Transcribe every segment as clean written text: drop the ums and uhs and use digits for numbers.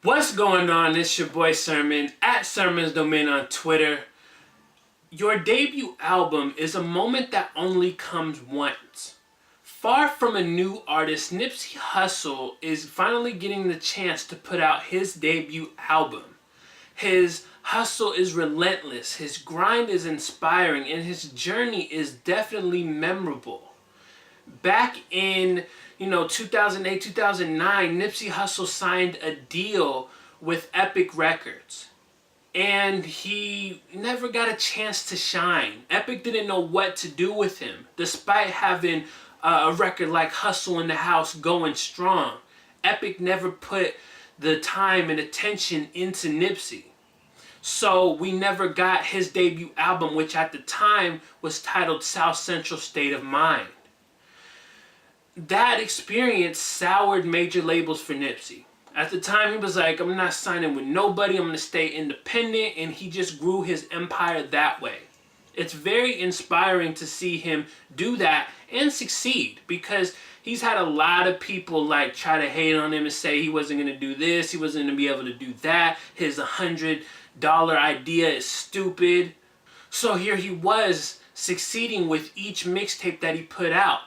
What's going on? It's your boy Sermon at Sermon's Domain on Twitter. Your debut album is a moment that only comes once. Far from a new artist, Nipsey Hussle is finally getting the chance to put out his debut album. His hustle is relentless, his grind is inspiring, and his journey is definitely memorable. Back in 2008, 2009, Nipsey Hussle signed a deal with Epic Records. And he never got a chance to shine. Epic didn't know what to do with him, despite having a record like Hustle in the House going strong. Epic never put the time and attention into Nipsey. So we never got his debut album, which at the time was titled South Central State of Mind. That experience soured major labels for Nipsey. At the time, he was like, I'm not signing with nobody, I'm going to stay independent, and he just grew his empire that way. It's very inspiring to see him do that and succeed, because he's had a lot of people try to hate on him and say he wasn't going to do this, he wasn't going to be able to do that, his $100 idea is stupid. So here he was, succeeding with each mixtape that he put out.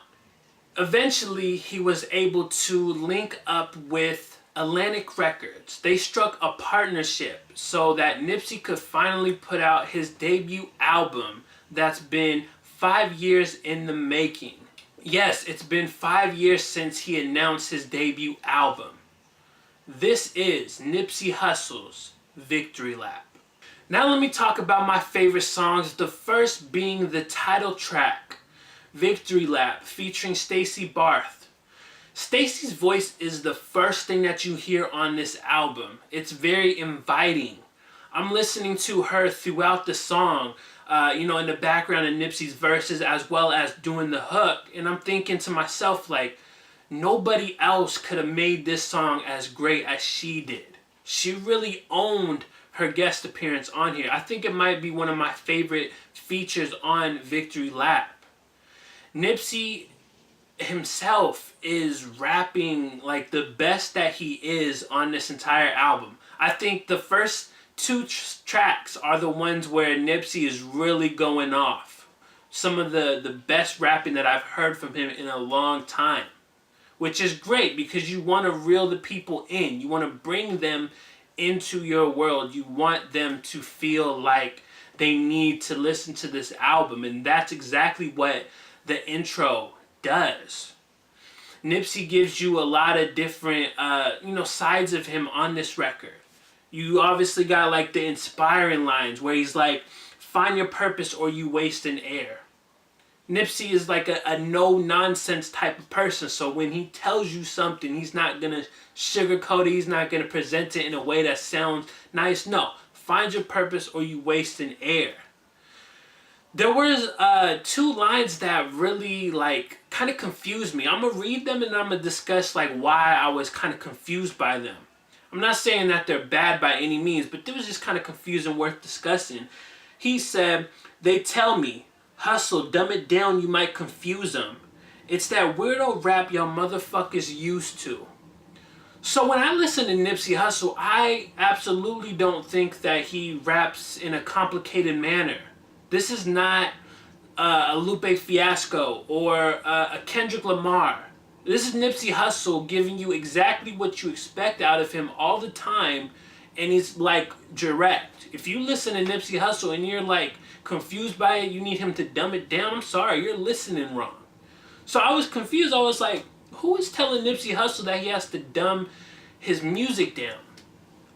Eventually, he was able to link up with Atlantic Records. They struck a partnership so that Nipsey could finally put out his debut album that's been 5 years in the making. Yes, it's been 5 years since he announced his debut album. This is Nipsey Hussle's Victory Lap. Now let me talk about my favorite songs, the first being the title track, Victory Lap, featuring Stacy Barthe. Stacy's voice is the first thing that you hear on this album. It's very inviting. I'm listening to her throughout the song, in the background of Nipsey's verses, as well as doing the hook, and I'm thinking to myself, nobody else could have made this song as great as she did. She really owned her guest appearance on here. I think it might be one of my favorite features on Victory Lap. Nipsey himself is rapping the best that he is on this entire album. I think the first two tracks are the ones where Nipsey is really going off. Some of the best rapping that I've heard from him in a long time. Which is great because you want to reel the people in. You want to bring them into your world. You want them to feel like they need to listen to this album. And that's exactly what the intro does. Nipsey gives you a lot of different, sides of him on this record. You obviously got the inspiring lines where he's like, find your purpose or you waste an air. Nipsey is a no-nonsense type of person. So when he tells you something, he's not going to sugarcoat it. He's not going to present it in a way that sounds nice. No, find your purpose or you waste an air. There was two lines that really kind of confused me. I'm going to read them and I'm going to discuss why I was kind of confused by them. I'm not saying that they're bad by any means, but they was just kind of confusing, worth discussing. He said, they tell me, hustle, dumb it down, you might confuse them. It's that weirdo rap y'all motherfuckers used to. So when I listen to Nipsey Hussle, I absolutely don't think that he raps in a complicated manner. This is not a Lupe Fiasco or a Kendrick Lamar. This is Nipsey Hussle giving you exactly what you expect out of him all the time, and he's direct. If you listen to Nipsey Hussle and you're confused by it, you need him to dumb it down, I'm sorry, you're listening wrong. So I was confused. I was like, who is telling Nipsey Hussle that he has to dumb his music down?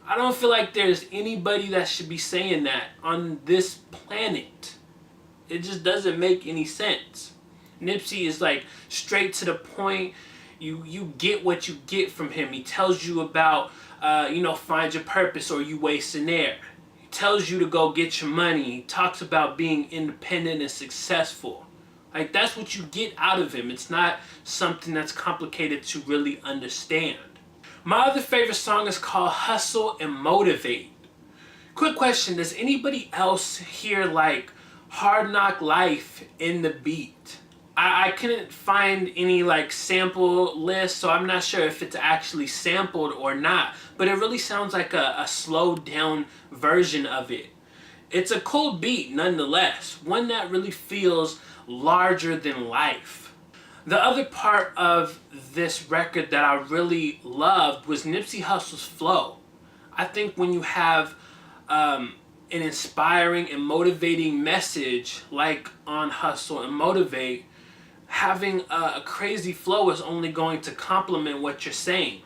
I don't feel like there's anybody that should be saying that on this planet. It just doesn't make any sense. Nipsey is straight to the point. You get what you get from him. He tells you about, find your purpose or you waste an air. He tells you to go get your money. He talks about being independent and successful. That's what you get out of him. It's not something that's complicated to really understand. My other favorite song is called Hussle Motivate. Quick question, does anybody else hear Hard Knock Life in the beat? I couldn't find any like sample list, so I'm not sure if it's actually sampled or not, but it really sounds like a slowed down version of it. It's a cool beat nonetheless, one that really feels larger than life. The other part of this record that I really loved was Nipsey Hussle's flow. I think when you have an inspiring and motivating message like on Hussle and Motivate, having a crazy flow is only going to complement what you're saying.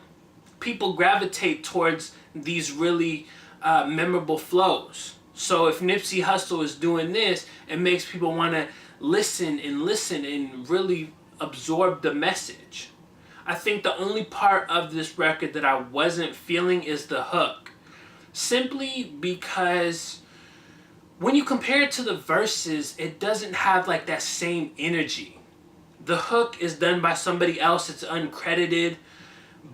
People gravitate towards these really memorable flows. So if Nipsey Hussle is doing this, it makes people want to listen and really absorb the message. I think the only part of this record that I wasn't feeling is the hook. Simply because when you compare it to the verses, it doesn't have like that same energy. The hook is done by somebody else, it's uncredited,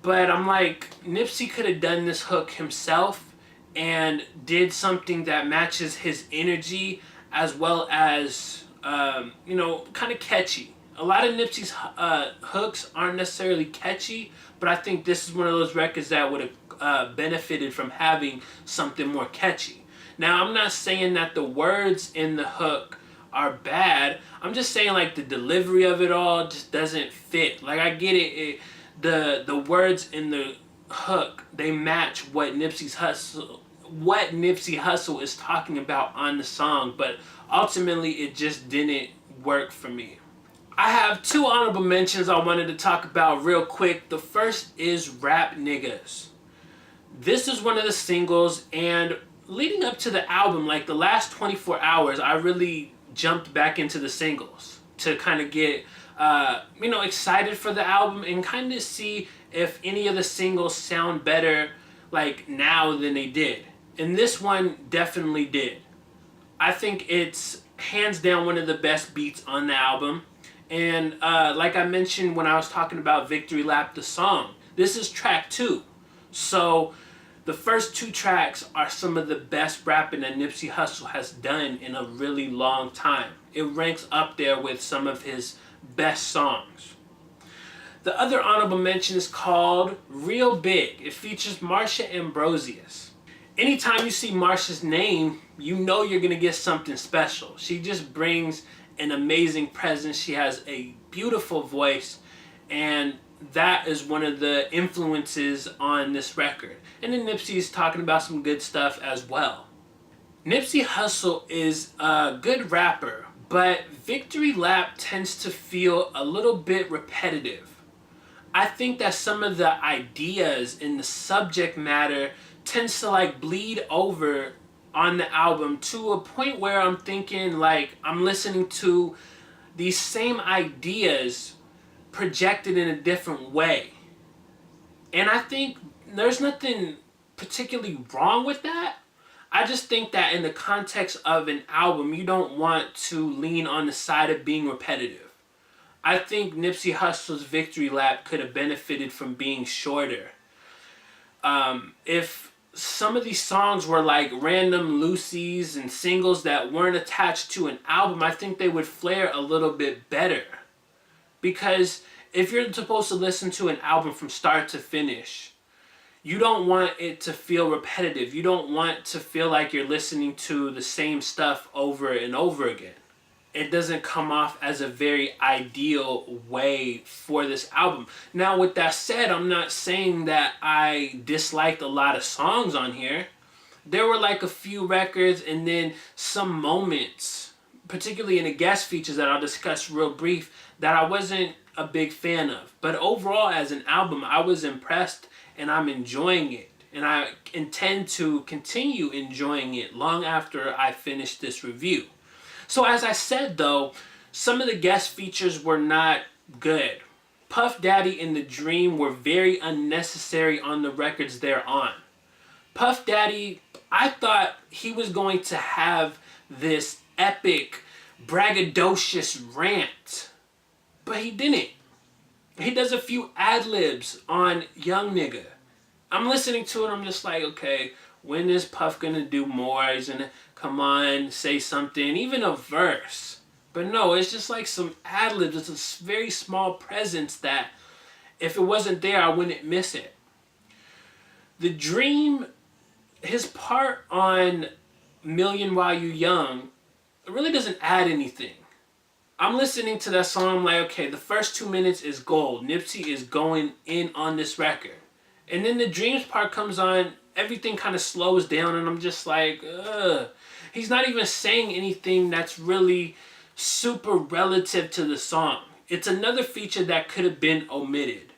but I'm like, Nipsey could have done this hook himself and did something that matches his energy as well as, kind of catchy. A lot of Nipsey's hooks aren't necessarily catchy, but I think this is one of those records that would have benefited from having something more catchy. Now, I'm not saying that the words in the hook are bad. I'm just saying like the delivery of it all just doesn't fit. Like I get it, the words in the hook, they match what Nipsey Hussle is talking about on the song, but ultimately it just didn't work for me. I have two honorable mentions I wanted to talk about real quick. The first is Rap Niggas. This is one of the singles, and leading up to the album, like the last 24 hours, I really jumped back into the singles to kind of get excited for the album and kind of see if any of the singles sound better like now than they did. And this one definitely did. I think it's hands down one of the best beats on the album. And like I mentioned when I was talking about Victory Lap, the song, this is track 2. So the first 2 tracks are some of the best rapping that Nipsey Hussle has done in a really long time. It ranks up there with some of his best songs. The other honorable mention is called Real Big. It features Marsha Ambrosius. Anytime you see Marsha's name, you know you're going to get something special. She just brings an amazing presence. She has a beautiful voice, and that is one of the influences on this record. And then Nipsey is talking about some good stuff as well. Nipsey Hussle is a good rapper, but Victory Lap tends to feel a little bit repetitive. I think that some of the ideas in the subject matter tends to like bleed over on the album to a point where I'm thinking like I'm listening to these same ideas projected in a different way. And I think there's nothing particularly wrong with that. I just think that in the context of an album, you don't want to lean on the side of being repetitive. I think Nipsey Hussle's Victory Lap could have benefited from being shorter. If some of these songs were like random loosies and singles that weren't attached to an album, I think they would flare a little bit better. Because if you're supposed to listen to an album from start to finish, you don't want it to feel repetitive. You don't want to feel like you're listening to the same stuff over and over again. It doesn't come off as a very ideal way for this album. Now, with that said, I'm not saying that I disliked a lot of songs on here. There were like a few records and then some moments, particularly in the guest features that I'll discuss real brief, that I wasn't a big fan of. But overall, as an album, I was impressed and I'm enjoying it. And I intend to continue enjoying it long after I finish this review. So as I said though, some of the guest features were not good. Puff Daddy and The Dream were very unnecessary on the records they're on. Puff Daddy, I thought he was going to have this epic, braggadocious rant, but he didn't. He does a few ad-libs on Young Nigga. I'm listening to it, I'm just like, okay, when is Puff gonna do more? He's gonna come on, say something, even a verse. But no, it's just like some ad-libs. It's a very small presence that if it wasn't there, I wouldn't miss it. The Dream, his part on Million While You Young, it really doesn't add anything. I'm listening to that song, I'm like, okay, the first 2 minutes is gold. Nipsey is going in on this record. And then the Dreams part comes on, everything kind of slows down, and I'm just like, ugh. He's not even saying anything that's really super relative to the song. It's another feature that could have been omitted.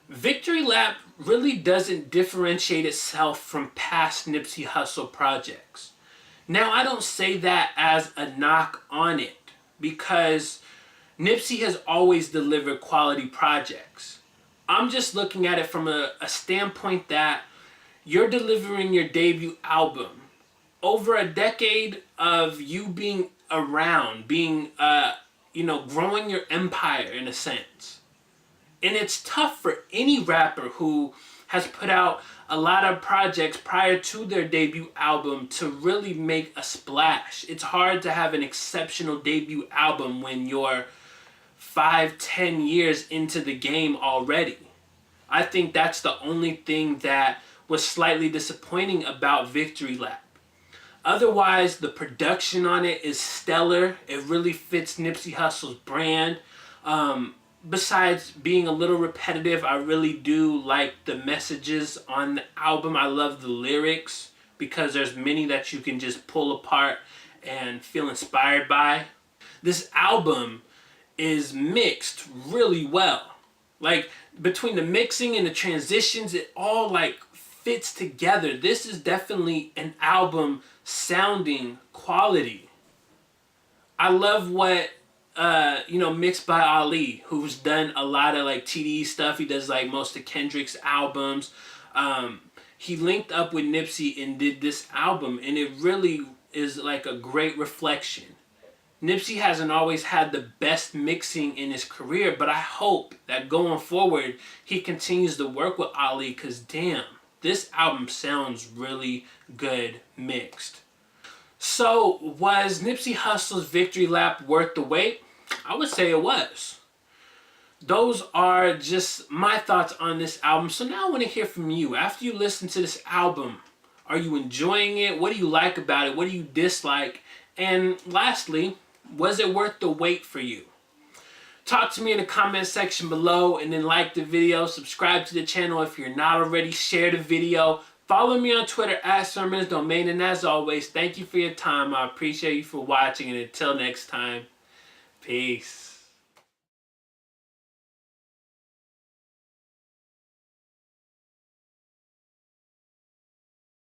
Victory Lap really doesn't differentiate itself from past Nipsey Hussle projects. Now, I don't say that as a knock on it, because Nipsey has always delivered quality projects. I'm just looking at it from a standpoint that you're delivering your debut album over a decade of you being around, being, growing your empire in a sense. And it's tough for any rapper who has put out a lot of projects prior to their debut album to really make a splash. It's hard to have an exceptional debut album when you're 5-10 years into the game already. I think that's the only thing that was slightly disappointing about Victory Lap. Otherwise, the production on it is stellar. It really fits Nipsey Hussle's brand. Besides being a little repetitive, I really do like the messages on the album. I love the lyrics because there's many that you can just pull apart and feel inspired by. This album is mixed really well. Like, between the mixing and the transitions, it all like fits together. This is definitely an album sounding quality. I love what mixed by Ali, who's done a lot of like TDE stuff. He does like most of Kendrick's albums. He linked up with Nipsey and did this album, and it really is like a great reflection. Nipsey hasn't always had the best mixing in his career, but I hope that going forward he continues to work with Ali, because damn, this album sounds really good mixed. So, was Nipsey Hussle's Victory Lap worth the wait? I would say it was. Those are just my thoughts on this album. So now I want to hear from you. After you listen to this album, are you enjoying it? What do you like about it? What do you dislike? And lastly, was it worth the wait for you? Talk to me in the comment section below, and then like the video, subscribe to the channel if you're not already, share the video. Follow me on Twitter @SermonsDomain, and as always, thank you for your time. I appreciate you for watching, and until next time, peace.